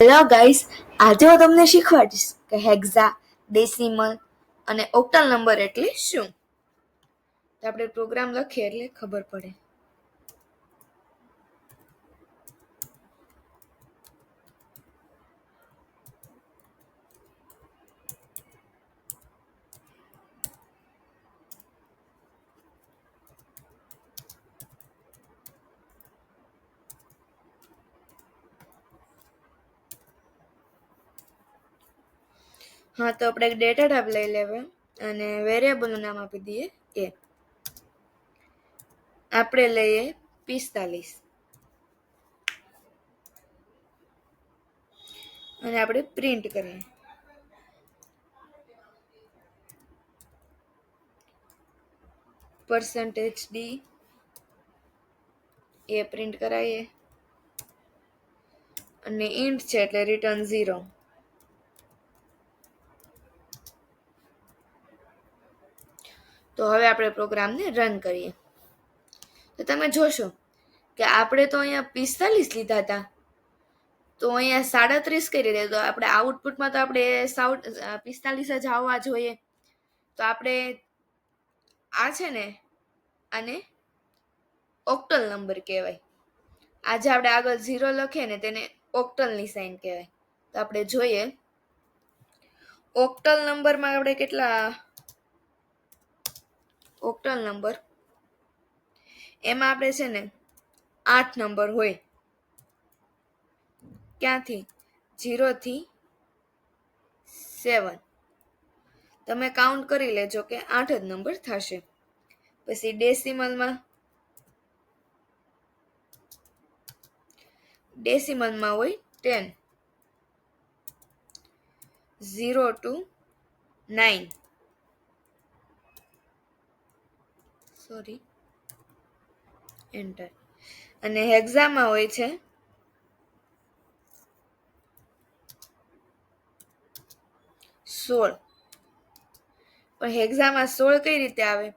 Hello guys, આજે હું તમને શીખવાડીશ કે હેક્ઝા, ડેસિમલ અને ઓક્ટલ નંબર એટલે શું. તો આપણે પ્રોગ્રામ લખીએ એટલે ખબર પડે. હા, તો આપણે એક ડેટા ટાઈપ લઈ લેવા અને વેરિયેબલનું નામ આપી દઈએ એ. આપણે લઈએ 45 અને આપણે પ્રિન્ટ કરીએ. %d એ પ્રિન્ટ કરાવીએ અને ઇન્ટ છે એટલે રિટર્ન 0. તો હવે આપણે પ્રોગ્રામને રન કરીએ તો તમે જોશો કે આપણે તો અહીંયા 45 લીધા હતા, તો અહીંયા 37 કરી દે. તો આપણે આઉટપુટમાં તો આપણે 45 જ આવવા જોઈએ. તો આપણે આ છે ને આને ઓક્ટલ નંબર કહેવાય. આજે આપણે આગળ 0 લખીએ ને તેને ઓક્ટલની સાઇન કહેવાય. તો આપણે જોઈએ ઓક્ટલ નંબરમાં આપણે કેટલા ઓક્ટલ નંબર એમાં આપણે છે ને 8 નંબર હોય. ક્યાંથી? 0 થી 7. તમે કાઉન્ટ કરી લેજો કે 8 જ નંબર થશે. પછી ડેસિમલમાં હોય 10, 0 to 9. એન્ટર. અને હેક્ઝામાં હોય છે 16. પણ હેક્ઝામાં 16 કઈ રીતે આવે?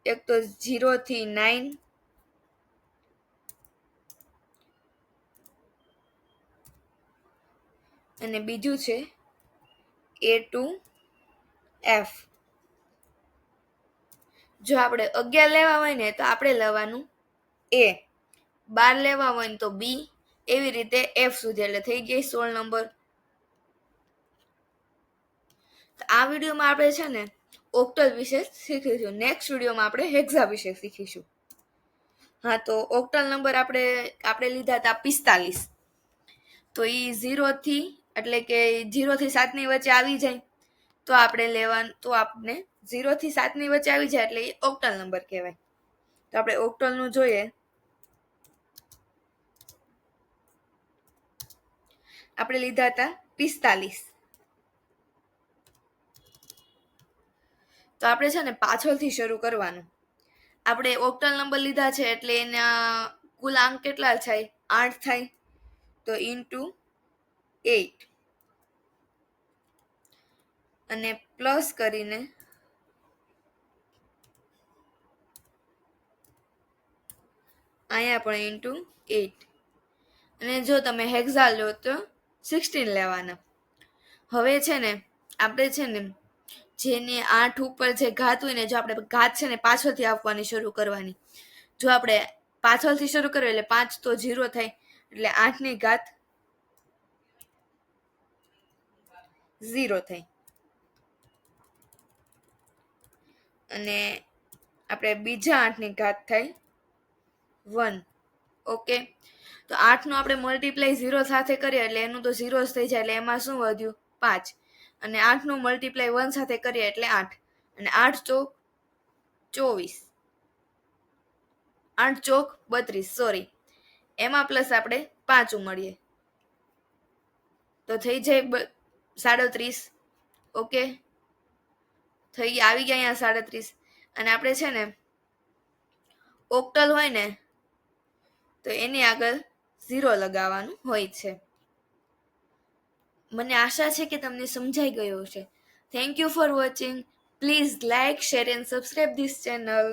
એક તો 0 થી 9, અને બીજું છે A to F. જો આપણે 11 લેવા હોય ને તો આપણે લેવાનું A, 12 લેવા હોય ને તો B, એવી રીતે F સુધી. એટલે થઈ ગઈ 16 નંબર. આ વિડીયોમાં આપણે છે ને ઓક્ટલ વિશે શીખીશું. નેક્સ્ટ વિડીયોમાં આપણે હેક્ઝા વિશે શીખીશું. હા, તો ઓક્ટલ નંબર આપણે લીધા હતા 45. તો એ 0 થી એટલે કે 0 થી 7 ની વચ્ચે આવી જાય તો આપણે લેવાનું. તો આપણે 0 થી 7 ની વચ્ચે આવી જાય એટલે એ ઓક્ટલ નંબર કહેવાય. તો આપણે ઓક્ટલનું જોઈએ. આપણે લીધા હતા 45. તો આપણે છે ને પાછળથી શરૂ કરવાનું. આપણે ઓક્ટલ નંબર લીધા છે એટલે એના કુલ અંક કેટલા થાય? 8 થાય. તો ઇન્ટુ 8 અને પ્લસ કરીને અહીંયા પણ ઇન્ટુ 8. અને જો તમે હેક્ઝા લો તો 16 લેવાના. હવે છે ને આપણે છે ને જેની 8 ઉપર જે ઘાત હોય ને, જો આપણે ઘાત છે ને પાછળથી આપવાની શરૂ કરવાની. જો આપણે પાછળથી શરૂ કરીએ એટલે 5 તો 0 થાય, એટલે 8 ની ઘાત 0 થાય. અને આપણે બીજા 8 ની ઘાત થાય 1. ઓકે, તો 8 નો આપણે મલ્ટીપ્લાય 0 સાથે કરીએ એટલે એનું તો 0 જ થઈ જાય. એટલે એમાં શું વધ્યું? 5. અને 8 નું મલ્ટીપ્લાય 1 સાથે કરીએ એટલે 8. અને 8 ચોક 24, 8 ચોક 32. સોરી, એમાં પ્લસ આપણે 5 ઉમેરીએ તો થઈ જાય 37. ઓકે, આવી ગયા અહીંયા 37. અને આપણે છે ને ઓક્ટલ હોય ને તો એની આગળ 0 લગાવવાનું હોય છે. મને આશા છે કે તમને સમજાઈ ગયો હશે. Thank you for watching. Please like, share and subscribe this channel.